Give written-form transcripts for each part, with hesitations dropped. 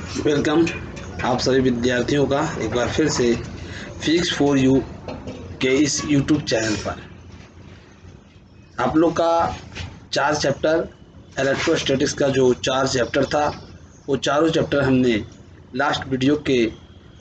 Welcome आप सभी विद्यार्थियों का एक बार फिर से फिजिक्स फॉर यू के इस यूट्यूब चैनल पर। आप लोग का 4 चैप्टर इलेक्ट्रोस्टैटिक्स का जो 4 चैप्टर था वो चारों चैप्टर हमने लास्ट वीडियो के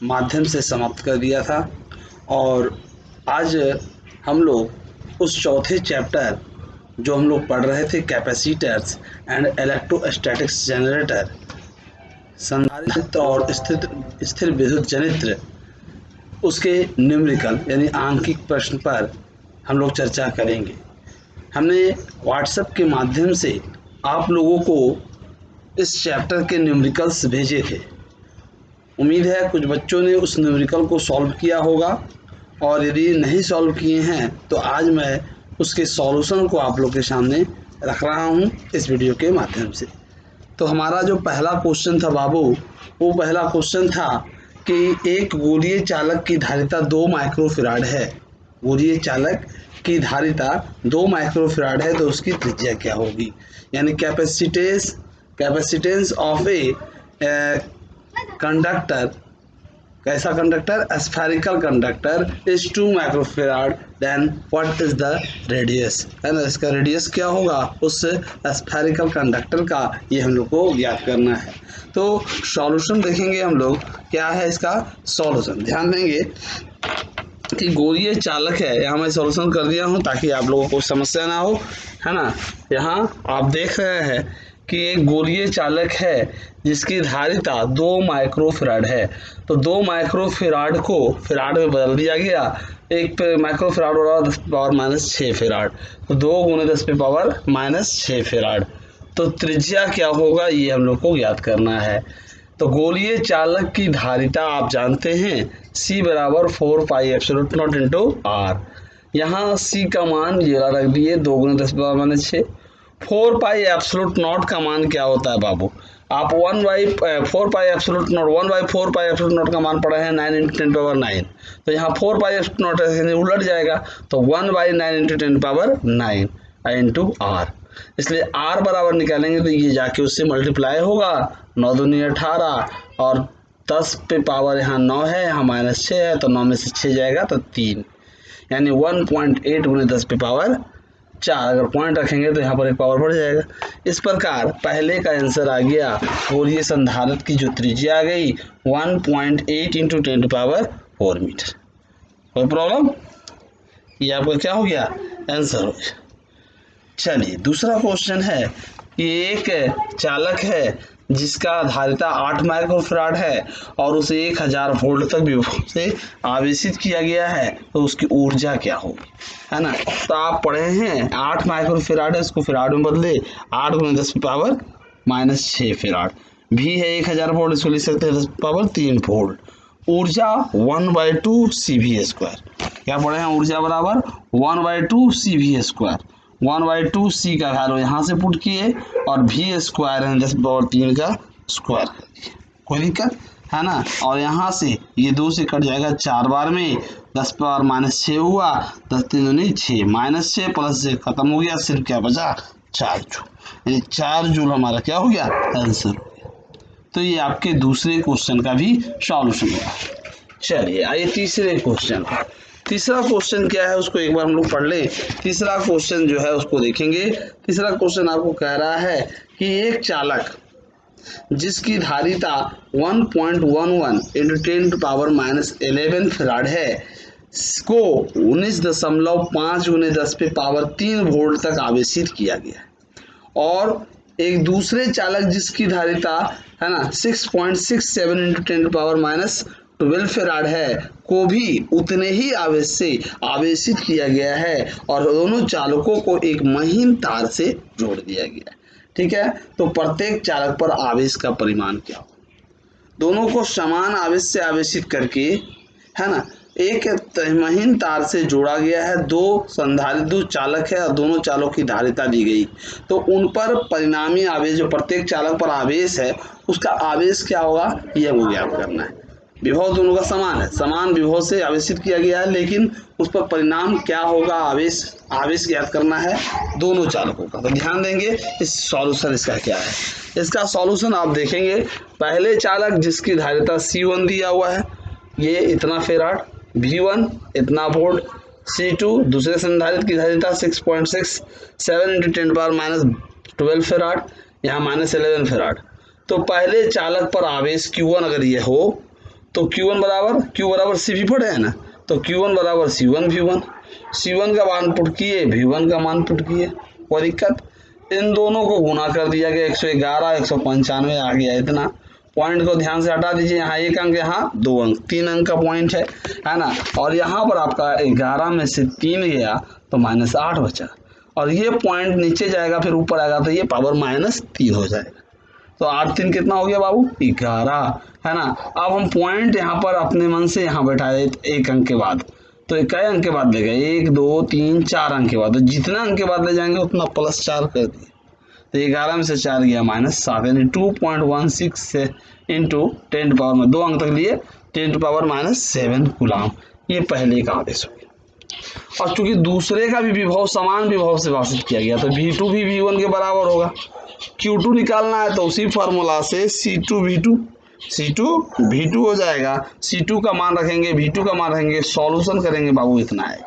माध्यम से समाप्त कर दिया था और आज हम लोग उस चौथे चैप्टर जो हम लोग पढ़ रहे थे कैपेसिटर्स एंड इलेक्ट्रोस्टैटिक्स जनरेटर, संधारित्र और स्थिर विद्युत जनित्र, उसके न्यूमेरिकल यानी आंकिक प्रश्न पर हम लोग चर्चा करेंगे। हमने व्हाट्सएप के माध्यम से आप लोगों को इस चैप्टर के न्यूमेरिकल्स भेजे थे। उम्मीद है कुछ बच्चों ने उस न्यूमेरिकल को सॉल्व किया होगा और यदि नहीं सॉल्व किए हैं तो आज मैं उसके सॉल्यूशन को आप लोग के सामने रख रहा हूं इस वीडियो के माध्यम से। तो हमारा जो पहला क्वेश्चन था बाबू, वो पहला क्वेश्चन था कि एक गोलीय चालक की धारिता 2 माइक्रोफैराड है। गोलीय चालक की धारिता 2 माइक्रोफैराड है तो उसकी त्रिज्या क्या होगी, यानी कैपेसिटेंस ऑफ ए कंडक्टर, कैसा conductor, spherical conductor is 2 microfarad, then what is the radius, है ना। इसका रेडियस क्या होगा उस स्फेरिकल कंडक्टर का, ये हम लोग को ज्ञात करना है। तो सॉल्यूशन देखेंगे हम लोग, क्या है इसका सॉल्यूशन। ध्यान देंगे कि गोलीय चालक है, यहाँ मैं सॉल्यूशन कर दिया हूँ ताकि आप लोगों को समस्या ना हो, है ना। यहाँ आप देख रहे हैं कि एक गोलीय चालक है जिसकी धारिता 2 माइक्रोफैराड है। तो 2 माइक्रोफैराड को फैराड में बदल दिया गया, एक माइक्रोफैराड हो रहा 10 पावर माइनस 6 फैराड, तो 2 गुणे 10 पे पावर माइनस 6 फैराड। तो त्रिज्या क्या होगा ये हम लोग को ज्ञात करना है। तो गोलीय चालक की धारिता आप जानते हैं C बराबर 4 pi epsilon not into R। यहाँ C का मान ये रख दिए 2 गुणे 10 power minus 6। 4 pi epsilon not का मान क्या होता है बाबू, आप 4 pi epsilon not 1/4 pi epsilon not का मान पढ़े हैं 9 इंटू 10 पावर 9। तो यहाँ 4 पाई एप्सिलॉन नॉट उलट जाएगा तो 1/9 इंटू 10 पावर 9 इंटू R। इसलिए R बराबर निकालेंगे तो ये जाके उससे मल्टीप्लाई होगा, 9 दूनी 18 और 10 पे पावर यहाँ 9 है, यहाँ माइनस 6 है तो 9 में से 6 जाएगा तो 3, यानी 1.8 गुणे 10 पे पावर 4। अगर पॉइंट रखेंगे तो यहाँ पर एक पावर बढ़ जाएगा। इस प्रकार पहले का आंसर आ गया गोलीय संधारित्र की जो त्रिज्या आ गई 1.8 इंटू 10 पावर 4 मीटर। कोई प्रॉब्लम, ये आपका क्या हो गया आंसर हो गया। चलिए दूसरा क्वेश्चन है कि एक चालक है जिसका धारिता 8 माइक्रोफैराड है और उसे 1000 वोल्ट तक विभव से आवेशित किया गया है, तो उसकी ऊर्जा क्या होगी, है ना। तो आप पढ़े हैं 8 माइक्रोफैराड है, इसको फैराड में बदले 8 गुणे 10 पावर माइनस 6 फैराड, भी है 1000 वोल्ट, इसको लिख सकते हैं 10 पावर 3 वोल्ट। ऊर्जा 1/2 CV²। क्या पढ़े हैं, ऊर्जा बराबर 1/2 CV²। 1/2 C का वैल्यू यहाँ से पुट किए और V² है 10 पावर 3 का स्क्वायर कर दिए, कोई दिक्कत है ना। और यहाँ से ये 2 से कट जाएगा 4 बार में, 10 पावर माइनस 6 हुआ, 10 3 दूनी 6, माइनस 6 प्लस 6 खत्म हो गया, सिर्फ क्या बचा 4 जूल, यानी 4 जूल हमारा क्या हो गया आंसर हो गया। तो ये आपके दूसरे क्वेश्चन का भी सॉल्यूशन हुआ। चलिए आइए तीसरे क्वेश्चन। तीसरा क्वेश्चन क्या है उसको एक बार हम लोग पढ़ लें। तीसरा क्वेश्चन जो है उसको देखेंगे। तीसरा क्वेश्चन आपको कह रहा है कि एक चालक जिसकी धारिता 1.11 into 10 to power minus 11 farad है को 19.5 गुणे 10 पे पावर 3 वोल्ट तक आवेशित किया गया है, और एक दूसरे चालक जिसकी धारिता है ना 6.67 into 10 to power minus 12 farad है को भी उतने ही आवेश से आवेशित किया गया है, और दोनों चालकों को एक महीन तार से जोड़ दिया गया है। ठीक है, तो प्रत्येक चालक पर आवेश का परिमाण क्या हो, दोनों को समान आवेश से आवेशित करके, है ना, एक महीन तार से जोड़ा गया है। दो चालक है और दोनों चालकों की धारिता दी गई, तो उन पर परिणामी आवेश जो प्रत्येक चालक पर आवेश है उसका आवेश क्या होगा यह वो ज्ञात करना है। विभव दोनों का समान है, समान विभव से आवेशित किया गया है, लेकिन उस पर परिणाम क्या होगा, आवेश ज्ञात करना है दोनों चालकों का। तो ध्यान देंगे इस सॉल्यूशन इसका क्या है। इसका सॉल्यूशन आप देखेंगे, पहले चालक जिसकी धारिता C1 दिया हुआ है, ये इतना फेराड, V1 इतना वोल्ट, C2 दूसरे संधारित्र की धारिता 6.6 7 × 10⁻12 फेराड, यहाँ -11 फेराड। तो पहले चालक पर आवेश Q1 अगर ये हो तो Q1 बराबर Q बराबर CV पड़े है ना, तो Q1 बराबर C1 V1, C1 का मान पुट किए, V1 का मान पुट किए, कोई दिक्कत। इन दोनों को गुना कर दिया गया, 111 195 आ गया इतना। पॉइंट को ध्यान से हटा दीजिए, यहाँ 1 अंक, यहाँ 2 अंक, 3 अंक का पॉइंट है ना। और यहाँ पर आपका 11 में से 3 गया तो -8 बचा, और ये पॉइंट नीचे जाएगा फिर ऊपर आएगा तो ये पावर -3 हो जाएगा। तो 8 3 कितना हो गया बाबू, 11, है ना। अब हम पॉइंट यहाँ पर अपने मन से यहाँ बैठाए 1 अंक के बाद, तो कई अंक के बाद ले गए, 1 2 3 4 अंक के बाद, तो जितना अंक के बाद ले जाएंगे उतना +4 कर दिए, तो 11 में से 4 गया -7, यानी 2.16 से इंटू 10 पावर में 2 अंक तक लिए 10 पावर -7 कूलाम। ये पहले का आवेश हो गया। और चूंकि दूसरे का भी विभव समान विभव से भाषित किया गया तो V2 भी V1 के बराबर होगा। Q2 निकालना है तो उसी फार्मूला से C2 V2 हो जाएगा। C2 का मान रखेंगे, V2 का मान रखेंगे, सॉल्यूशन करेंगे बाबू, इतना है।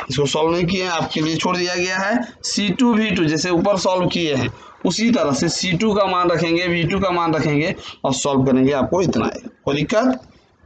इसको सॉल्व नहीं किए, आपके लिए छोड़ दिया गया है। C2 V2 जैसे ऊपर सॉल्व किए हैं उसी तरह से C2 का मान रखेंगे, V2 का मान रखेंगे और सॉल्व करेंगे, आपको इतना है, कोई दिक्कत।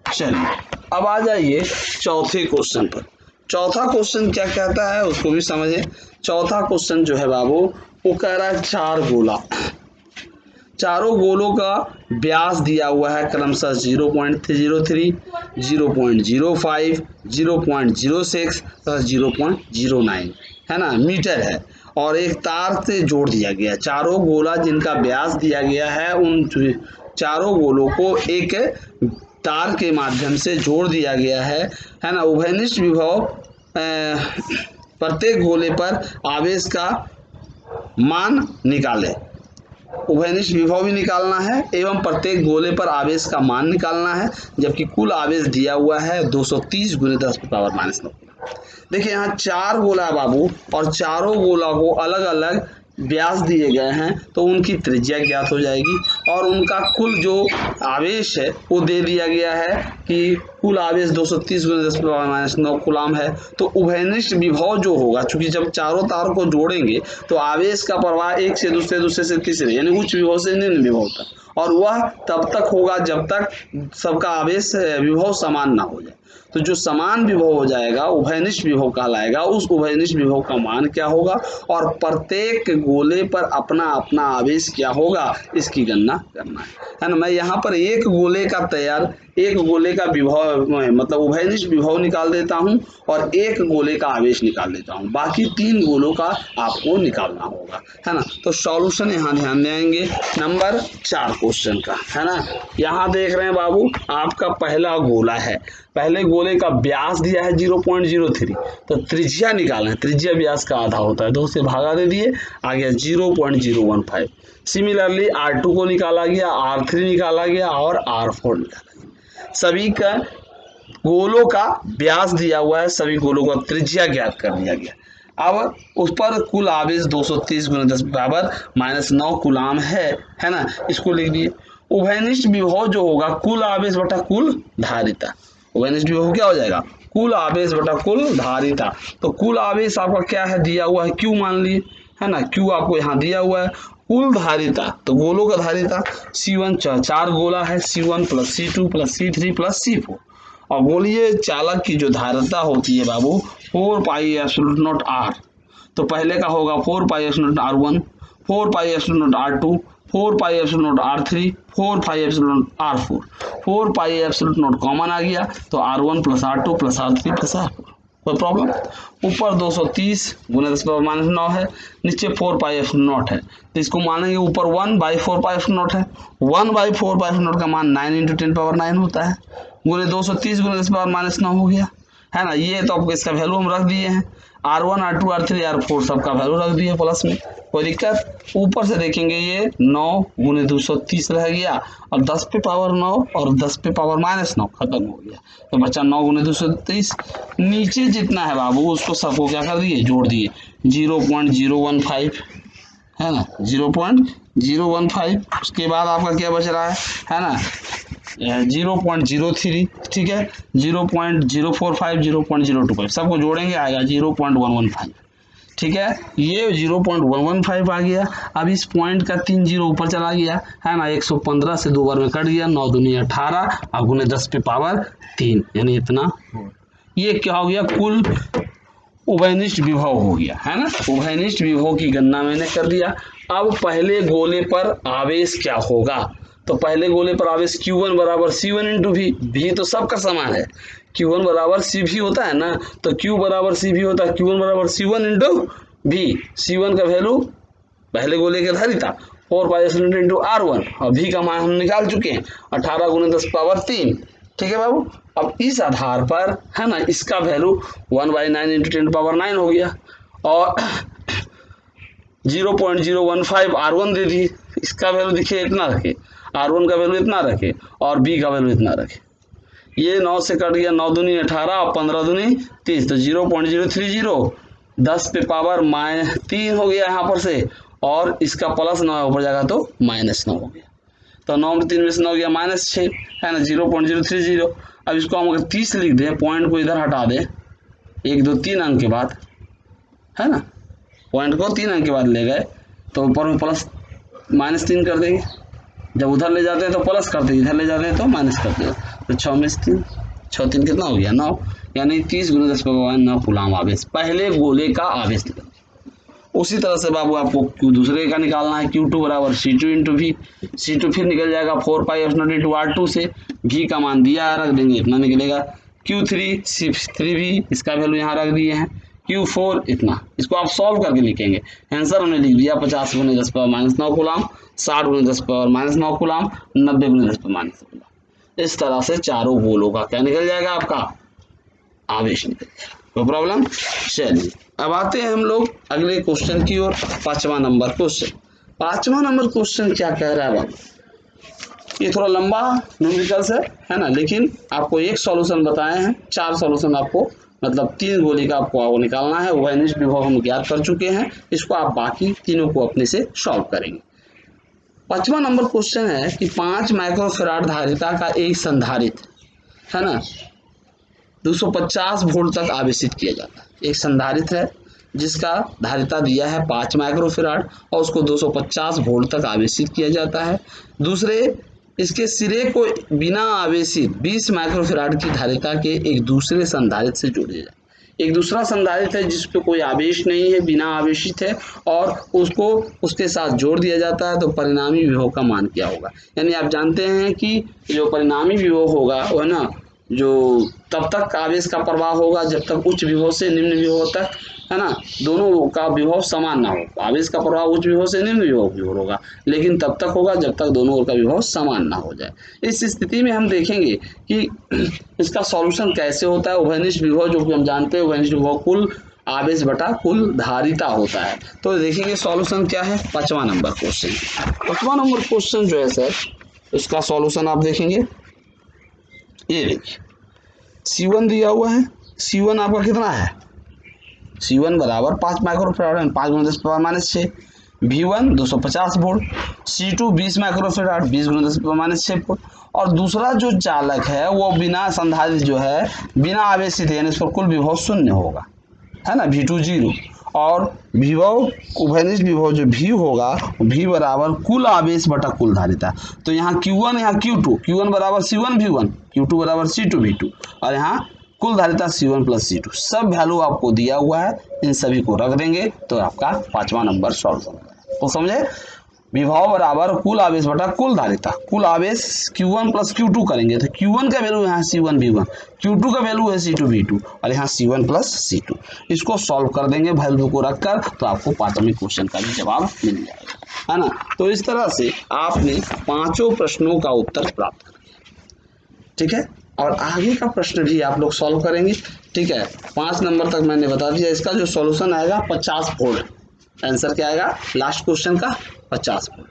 चलिए अब आ जाइए चौथे क्वेश्चन पर। चौथा क्वेश्चन क्या कहता है उसको भी समझे। चौथा क्वेश्चन जो है बाबू वो कह रहा है 4 गोला, चारों गोलों का व्यास दिया हुआ है क्रमशः 0.303, 0.05, 0.06 तथा 0.09, है ना, मीटर है, और एक तार से जोड़ दिया गया। चारों गोला जिनका व्यास दिया गया है उन चारों गोलों को एक तार के माध्यम से जोड़ दिया गया है ना। उभयनिष्ठ विभव प्रत्येक गोले पर आवेश का मान निकाले। उभयनिष्ठ विभव भी निकालना है एवं प्रत्येक गोले पर आवेश का मान निकालना है, जबकि कुल आवेश दिया हुआ है 230 × 10⁻⁹। देखिए यहाँ 4 गोला है बाबू, और चारों गोला को अलग अलग व्यास दिए गए हैं, तो उनकी त्रिज्या ज्ञात हो जाएगी और उनका कुल जो आवेश है वो दे दिया गया है कि कुल आवेश 230 × 10⁻⁹ कूलाम है। तो उभयनिष्ठ विभव जो होगा, चूंकि जब चारों तार को जोड़ेंगे तो आवेश का प्रवाह एक से दूसरे, दूसरे से तीसरे, यानी उच्च विभव से निम्न विभव तक, और वह तब तक होगा जब तक सबका आवेश विभव समान ना हो जाए। तो जो समान विभव हो जाएगा उभयनिष्ठ विभव कहलाएगा। उस उभयनिष्ठ विभव का मान क्या होगा और प्रत्येक गोले पर अपना अपना आवेश क्या होगा, इसकी गणना करना है ना। मैं यहाँ पर एक गोले का विभव मतलब उभयनिष्ठ विभव निकाल देता हूँ और एक गोले का आवेश निकाल देता हूँ, बाकी 3 गोलों का आपको निकालना होगा, है ना। तो सॉल्यूशन यहाँ ध्यान देंगे नंबर 4 क्वेश्चन का, है ना। यहाँ देख रहे हैं बाबू, आपका पहला गोला है, पहले गोले का व्यास दिया है 0.03, तो त्रिज्या निकालना है, त्रिज्या व्यास का आधा होता है, 2 से भागा दे दिए, आ गया 0.015। सिमिलरली R2 को निकाला गया, R3 निकाला गया और R4 निकाला गया। सभी का गोलों का व्यास दिया हुआ है, सभी गोलों का त्रिज्या ज्ञात कर दिया गया। अब उस पर कुल आवेश 230 × 10⁻⁹ कूलाम है ना, इसको लिख दिए। उभयनिष्ठ विभव जो होगा कुल आवेश बटा कुल धारिता, उभयनिष्ठ विभव क्या हो जाएगा, कुल आवेश बटा कुल धारिता। तो कुल आवेश आपका क्या है, दिया हुआ है Q मान लिए, है ना, Q आपको यहाँ दिया हुआ है। कुल धारिता, तो गोलों का धारिता C1, 4 गोला है, C1 + C2 + C3 + C4, और गोलीय चालक की जो धारिता होती है बाबू 4πε0r। तो पहले का होगा 4πε0r1, 4πε0r2, 4πε0r3, 4πε0r4, 4πε0 common आ गया तो R1 + R2 + R3 + R4, कोई प्रॉब्लम। ऊपर 230 × 10⁻⁹ है, नीचे 4πε0 है, तो इसको मानेंगे ऊपर 1/4πε0 है, 1/4πε0 का मान 9 × 10⁻9 होता है, गुणे 230 × 10⁻9 हो गया, है ना। ये तो आपको इसका वैल्यू हम रख दिए हैं। R1 R2 R3 R4 सबका वैल्यू रख दिए प्लस में, कोई दिक्कत। ऊपर से देखेंगे ये 9 गुने 230 रह गया और 10 पे पावर 9 और 10 पे पावर -9 खत्म हो गया, तो बचा 9 गुने 230। नीचे जितना है बाबू उसको सबको क्या कर दिए, जोड़ दिए, 0.015 है ना, 0.015। उसके बाद आपका क्या बच रहा है ना, 0.03, ठीक है, 0.045 0.025 सबको जोड़ेंगे आएगा 0.115, ठीक है। ये 0.115 आ गया। अब इस पॉइंट का 3 जीरो ऊपर चला गया है ना, 115 से 2 बार में कट गया, 9 दूनी 18 और गुने 10 पे पावर 3 यानी इतना। ये क्या हो गया, कुल उभयनिष्ठ विभव हो गया है ना। उभयनिष्ठ विभव की गणना मैंने कर दिया। अब पहले गोले पर आवेश क्या होगा, तो पहले गोले पर आवेश Q1 बराबर C1 इंटू भी तो सबका समान है, Q1 बराबर CV होता है ना, तो Q बराबर CV होता है Q1 बराबर C1 इंटू भी। C1 का वैल्यू पहले गोले के धारिता 4 इंटू R1 और भी का मान हम निकाल चुके हैं 18 गुने 10 पावर 3, ठीक है बाबू। अब इस आधार पर है ना इसका वैल्यू 1/9 इंटू 10 पावर 9 हो गया और 0.015 R1 दे दी, इसका वैल्यू देखिए इतना रखे, R1 का वैल्यू इतना रखे और B का वैल्यू इतना रखे। ये 9 से कट गया, 9 दूनी 18 और 15 दूनी 30, तो 0.030 10 पे पावर -3 हो गया यहाँ पर से, और इसका प्लस 9 ऊपर जाएगा तो -9 हो गया, तो 9 में 3 में से 9 गया -6 है ना, 0.030। अब इसको हम अगर 30 लिख दें, पॉइंट को इधर हटा दें 1 2 3 अंक के बाद है ना, पॉइंट को 3 अंक के बाद ले गए तो ऊपर में प्लस -3 कर देंगे, जब उधर ले जाते हैं तो प्लस करते हैं, इधर ले जाते हैं तो माइनस करते हैं, तो 6 में 3 6 3 कितना हो गया 9, यानी 30 गुने 10 पावर 9 कूलाम आवेश पहले गोले का आवेश निकल। उसी तरह से बाबू आपको Q दूसरे का निकालना है, Q2 बराबर C2 इंटू भी, C2 फिर निकल जाएगा 4π इंटू R2 से, भी का मान दिया है रख देंगे इतना निकलेगा, Q3 C3 भी इसका वैल्यू यहाँ रख दिए हैं, Q4 इतना। इसको आप सॉल्व करके लिखेंगे, आंसर हमने लिख दिया 50 गुने 10 पावर -9 कूलाम, 60 गुने 10 पावर -9 कूलाम, 90 गुने 10 पावर -9 कूलाम। इस तरह से चारों गोलों का क्या निकल जाएगा, आपका आवेश निकल जाएगा, कोई प्रॉब्लम। चलिए अब आते हैं हम लोग अगले क्वेश्चन की ओर, 5वां नंबर क्वेश्चन। 5वां नंबर क्वेश्चन क्या कह रहा है बाबू, ये थोड़ा लंबा न्यूमेरिकल्स है ना, लेकिन आपको एक सॉल्यूशन बताए हैं, 4 सॉल्यूशन आपको मतलब 3 गोली का आपको निकालना है। उभयनिष्ठ विभव हम ज्ञात कर चुके हैं, इसको आप बाकी तीनों को अपने से सॉल्व करेंगे। 5वां नंबर क्वेश्चन है कि 5 माइक्रोफैराड धारिता का एक संधारित्र है ना 250 वोल्ट तक आवेशित किया जाता है। एक संधारित्र है जिसका धारिता दिया है 5 माइक्रोफैराड और उसको 250 वोल्ट तक आवेशित किया जाता है। दूसरे, इसके सिरे को बिना आवेशित 20 माइक्रोफैराड की धारिता के एक दूसरे संधारित्र से जोड़ दिया जाए। एक दूसरा संधारित्र है जिस पे कोई आवेश नहीं है, बिना आवेशित है, और उसको उसके साथ जोड़ दिया जाता है, तो परिणामी विभव का मान क्या होगा। यानी आप जानते हैं कि जो परिणामी विभव होगा वो है ना, जो तब तक आवेश का प्रवाह होगा जब तक उच्च विभव से निम्न विभव तक है ना दोनों का विभव समान ना हो। आवेश का प्रवाह उच्च विभव से निम्न विभव की ओर होगा, लेकिन तब तक होगा जब तक दोनों ओर का विभव समान ना हो जाए। इस स्थिति में हम देखेंगे कि इसका सॉल्यूशन कैसे होता है। उभयनिष्ठ विभव जो कि हम जानते हैं, उभयनिष्ठ विभव कुल आवेश बटा कुल धारिता होता है। तो देखेंगे सॉल्यूशन क्या है 5वां नंबर क्वेश्चन। 5वां नंबर क्वेश्चन जो है सर, इसका सॉल्यूशन आप देखेंगे, ये देखिए C1 दिया हुआ है। C1 आपका कितना है, C1 बराबर 5 माइक्रोफैराड, 5 गुने 10 power -6, V1 250 volt, C2 20 microfarad 20 गुने 10 पावर -6 वोल्ट, और दूसरा जो चालक है वो बिना संधारित्र जो है बिना आवेशित, यानी इस पर कुल विभव 0 होगा है ना, V2 0, और विभव उभयनिष्ठ विभव जो V होगा V बराबर कुल आवेश बटा कुल धारिता। तो यहाँ Q1 यहाँ Q2, Q1 बराबर C1 V1, Q2 बराबर C2 V2, और यहाँ कुल धारिता C1 प्लस C2, सब वैल्यू आपको दिया हुआ है, इन सभी को रख देंगे तो आपका 5वां नंबर सॉल्व हो जाएगा। तो समझे, विभव बराबर कुल आवेश बटा कुल धारिता, कुल आवेश Q1 प्लस Q2 करेंगे तो Q1 का वैल्यू यहाँ C1 V1, Q2 का वैल्यू है C2 V2, और यहाँ C1 प्लस C2। इसको सॉल्व कर देंगे वैल्यू को रखकर, तो आपको 5वें क्वेश्चन का भी जवाब मिल जाएगा है ना। तो इस तरह से आपने 5 प्रश्नों का उत्तर प्राप्त कर लिया, ठीक है। और आगे का प्रश्न भी आप लोग सॉल्व करेंगे। ठीक है, 5 नंबर तक मैंने बता दिया, इसका जो सॉल्यूशन आएगा 50 वोल्ट, आंसर क्या आएगा लास्ट क्वेश्चन का 50 वोल्ट।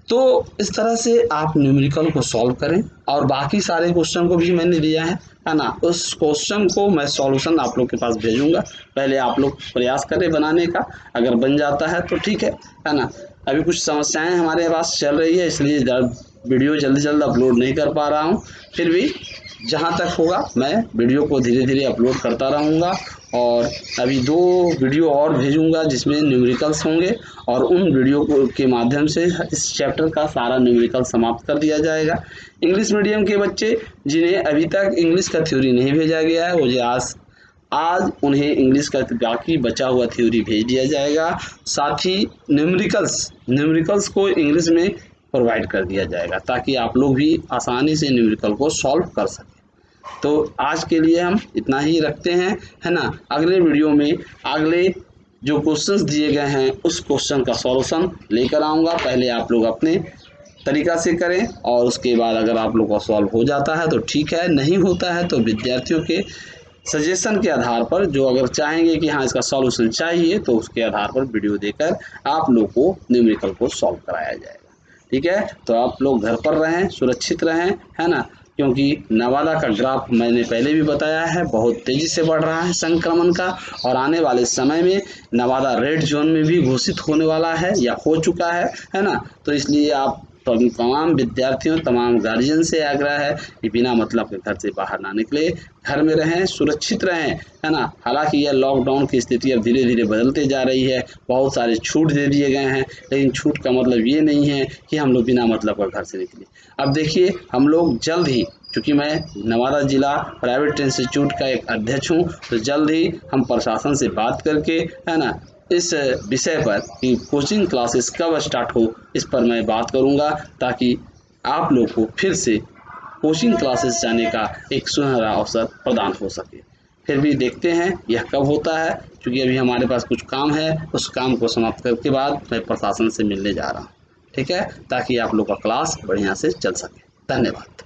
तो इस तरह से आप न्यूमेरिकल को सॉल्व करें, और बाकी सारे क्वेश्चन को भी मैंने दिया है ना, उस क्वेश्चन को मैं सॉल्यूशन आप लोग के पास भेजूंगा। पहले आप लोग प्रयास करें बनाने का, अगर बन जाता है तो ठीक है ना। अभी कुछ समस्याएं हमारे पास चल रही है, इसलिए वीडियो जल्दी अपलोड नहीं कर पा रहा हूँ। फिर भी जहाँ तक होगा मैं वीडियो को धीरे धीरे अपलोड करता रहूँगा, और अभी 2 वीडियो और भेजूंगा जिसमें न्यूमेरिकल्स होंगे, और उन वीडियो के माध्यम से इस चैप्टर का सारा न्यूमेरिकल समाप्त कर दिया जाएगा। इंग्लिश मीडियम के बच्चे जिन्हें अभी तक इंग्लिश का थ्योरी नहीं भेजा गया है, वो आज उन्हें इंग्लिश का बाकी बचा हुआ थ्योरी भेज दिया जाएगा। साथ ही न्यूमेरिकल्स को इंग्लिश में प्रोवाइड कर दिया जाएगा, ताकि आप लोग भी आसानी से न्यूमेरिकल को सॉल्व कर सकें। तो आज के लिए हम इतना ही रखते हैं, है ना। अगले वीडियो में अगले जो क्वेश्चंस दिए गए हैं उस क्वेश्चन का सॉल्यूशन लेकर आऊँगा। पहले आप लोग अपने तरीका से करें, और उसके बाद अगर आप लोग का सॉल्व हो जाता है तो ठीक है, नहीं होता है तो विद्यार्थियों के सजेशन के आधार पर, जो अगर चाहेंगे कि हाँ इसका सॉल्यूशन चाहिए, तो उसके आधार पर वीडियो देकर आप लोग को न्यूमेरिकल को सॉल्व कराया जाएगा। ठीक है, तो आप लोग घर पर रहें, सुरक्षित रहें, है ना, क्योंकि नवादा का ग्राफ मैंने पहले भी बताया है बहुत तेज़ी से बढ़ रहा है संक्रमण का, और आने वाले समय में नवादा रेड जोन में भी घोषित होने वाला है या हो चुका है ना। तो इसलिए आप तमाम विद्यार्थियों, तमाम गार्जियन से आग्रह है कि बिना मतलब के घर से बाहर ना निकले, घर में रहें, सुरक्षित रहें, है ना। हालांकि यह लॉकडाउन की स्थिति अब धीरे धीरे बदलते जा रही है, बहुत सारे छूट दे दिए गए हैं, लेकिन छूट का मतलब ये नहीं है कि हम लोग बिना मतलब का घर से निकले। अब देखिए, हम लोग जल्द ही, चूँकि मैं नवादा जिला प्राइवेट इंस्टीट्यूट का एक अध्यक्ष हूँ, तो जल्द ही हम प्रशासन से बात करके, है ना, इस विषय पर कि कोचिंग क्लासेस कब स्टार्ट हो, इस पर मैं बात करूंगा, ताकि आप लोग को फिर से कोचिंग क्लासेस जाने का एक सुनहरा अवसर प्रदान हो सके। फिर भी देखते हैं यह कब होता है, क्योंकि अभी हमारे पास कुछ काम है, उस काम को समाप्त करके बाद मैं प्रशासन से मिलने जा रहा हूँ। ठीक है, ताकि आप लोग का क्लास बढ़िया से चल सके। धन्यवाद।